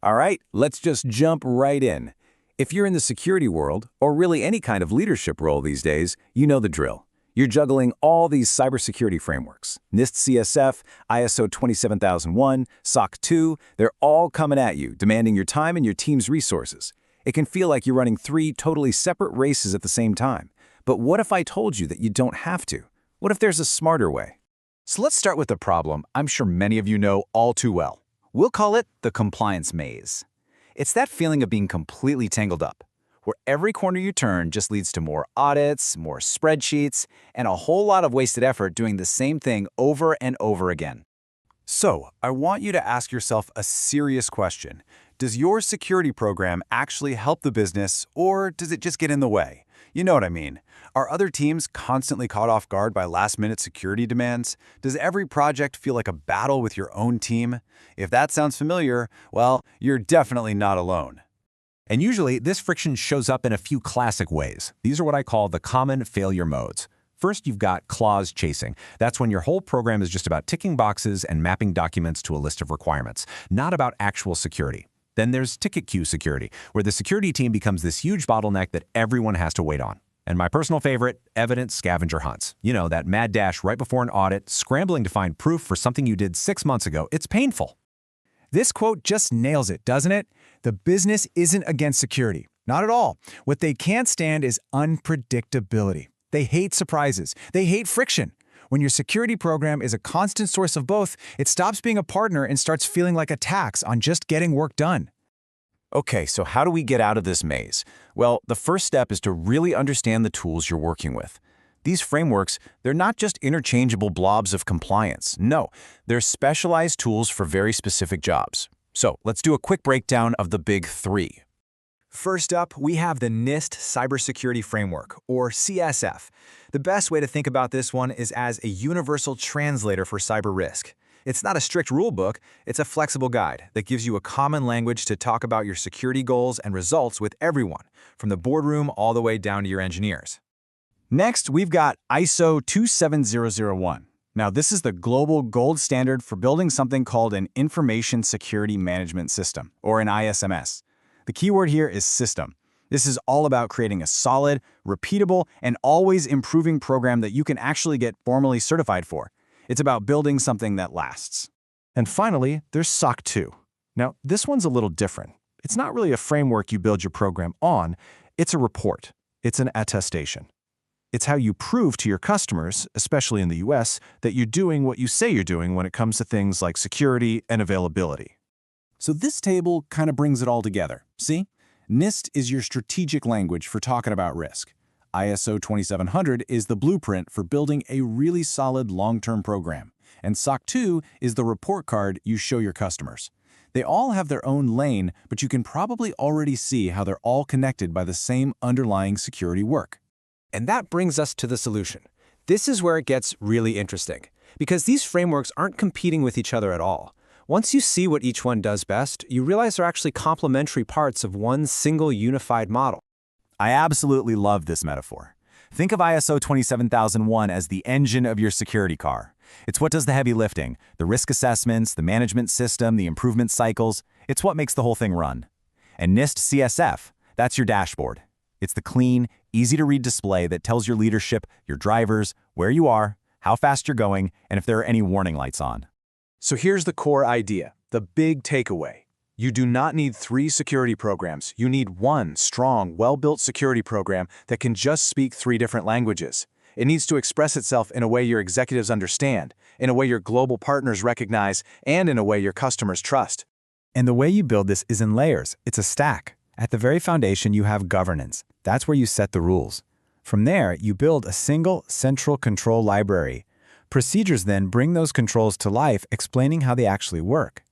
All right, let's just jump right in. If you're in the security world, or really any kind of leadership role these days, you know the drill. You're juggling all these cybersecurity frameworks. NIST CSF, ISO 27001, SOC 2, they're all coming at you, demanding your time and your team's resources. It can feel like you're running 3 totally separate races at the same time. But what if I told you that you don't have to? What if there's a smarter way? So let's start with the problem I'm sure many of you know all too well. We'll call it the compliance maze. It's that feeling of being completely tangled up, where every corner you turn just leads to more audits, more spreadsheets, and a whole lot of wasted effort doing the same thing over and over again. So, I want you to ask yourself a serious question. Does your security program actually help the business, or does it just get in the way? You know what I mean. Are other teams constantly caught off guard by last-minute security demands? Does every project feel like a battle with your own team? If that sounds familiar, well, you're definitely not alone. And usually, this friction shows up in a few classic ways. These are what I call the common failure modes. First, you've got clause chasing. That's when your whole program is just about ticking boxes and mapping documents to a list of requirements, not about actual security. Then there's ticket queue security, where the security team becomes this huge bottleneck that everyone has to wait on. And my personal favorite, evidence scavenger hunts. You know, that mad dash right before an audit, scrambling to find proof for something you did 6 months ago. It's painful. This quote just nails it, doesn't it? The business isn't against security. Not at all. What they can't stand is unpredictability. They hate surprises. They hate friction. When your security program is a constant source of both, it stops being a partner and starts feeling like a tax on just getting work done. Okay, so how do we get out of this maze? Well, the first step is to really understand the tools you're working with. These frameworks, they're not just interchangeable blobs of compliance. No, they're specialized tools for very specific jobs. So let's do a quick breakdown of the big 3. First up, we have the NIST Cybersecurity Framework, or CSF. The best way to think about this one is as a universal translator for cyber risk. It's not a strict rule book, it's a flexible guide that gives you a common language to talk about your security goals and results with everyone, from the boardroom all the way down to your engineers. Next, we've got ISO 27001. Now, this is the global gold standard for building something called an Information Security Management System, or an ISMS. The keyword here is system. This is all about creating a solid, repeatable, and always improving program that you can actually get formally certified for. It's about building something that lasts. And finally, there's SOC 2. Now, this one's a little different. It's not really a framework you build your program on, it's a report. It's an attestation. It's how you prove to your customers, especially in the US, that you're doing what you say you're doing when it comes to things like security and availability. So this table kind of brings it all together. See? NIST is your strategic language for talking about risk. ISO 2700 is the blueprint for building a really solid long-term program. And SOC 2 is the report card you show your customers. They all have their own lane, but you can probably already see how they're all connected by the same underlying security work. And that brings us to the solution. This is where it gets really interesting, because these frameworks aren't competing with each other at all. Once you see what each one does best, you realize they're actually complementary parts of one single unified model. I absolutely love this metaphor. Think of ISO 27001 as the engine of your security car. It's what does the heavy lifting, the risk assessments, the management system, the improvement cycles. It's what makes the whole thing run. And NIST CSF, that's your dashboard. It's the clean, easy-to-read display that tells your leadership, your drivers, where you are, how fast you're going, and if there are any warning lights on. So here's the core idea, the big takeaway. You do not need 3 security programs. You need one strong, well-built security program that can just speak 3 different languages. It needs to express itself in a way your executives understand, in a way your global partners recognize, and in a way your customers trust. And the way you build this is in layers. It's a stack. At the very foundation, you have governance. That's where you set the rules. From there, you build a single central control library. Procedures then bring those controls to life, explaining how they actually work.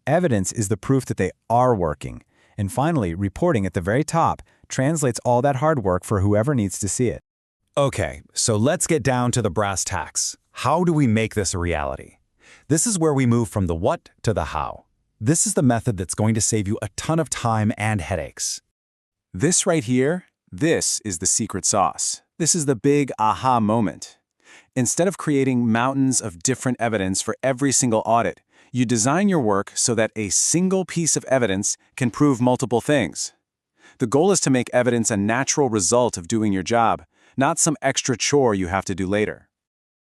Evidence is the proof that they are working. And finally, reporting at the very top translates all that hard work for whoever needs to see it. Okay, so let's get down to the brass tacks. How do we make this a reality? This is where we move from the what to the how. This is the method that's going to save you a ton of time and headaches. This right here, this is the secret sauce. This is the big aha moment. Instead of creating mountains of different evidence for every single audit, You design your work so that a single piece of evidence can prove multiple things. The goal is to make evidence a natural result of doing your job, not some extra chore you have to do later.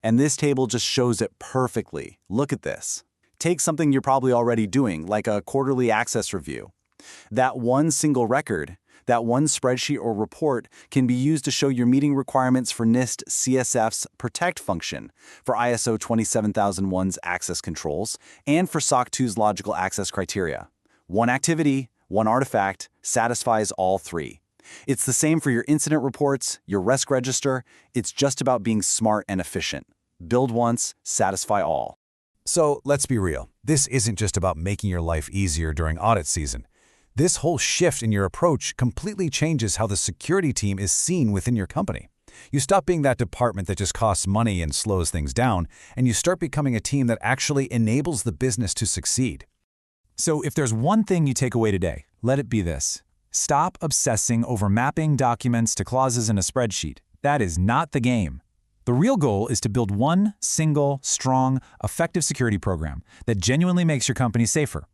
And this table just shows it perfectly. Look at this. Take something you're probably already doing, like a quarterly access review. That one single record, that one spreadsheet or report can be used to show your meeting requirements for NIST CSF's protect function, for ISO 27001's access controls, and for SOC 2's logical access criteria. One activity, one artifact, satisfies all three. It's the same for your incident reports, your risk register. It's just about being smart and efficient. Build once, satisfy all. So let's be real. This isn't just about making your life easier during audit season. This whole shift in your approach completely changes how the security team is seen within your company. You stop being that department that just costs money and slows things down, and you start becoming a team that actually enables the business to succeed. So if there's one thing you take away today, let it be this. Stop obsessing over mapping documents to clauses in a spreadsheet. That is not the game. The real goal is to build one single, strong, effective security program that genuinely makes your company safer.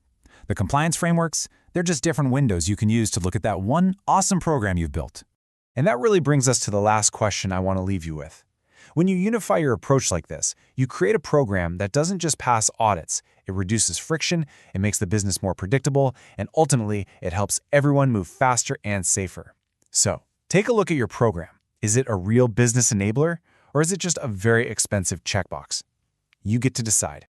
The compliance frameworks, they're just different windows you can use to look at that one awesome program you've built. And that really brings us to the last question I want to leave you with. When you unify your approach like this, you create a program that doesn't just pass audits, it reduces friction, it makes the business more predictable, and ultimately, it helps everyone move faster and safer. So, take a look at your program. Is it a real business enabler, or is it just a very expensive checkbox? You get to decide.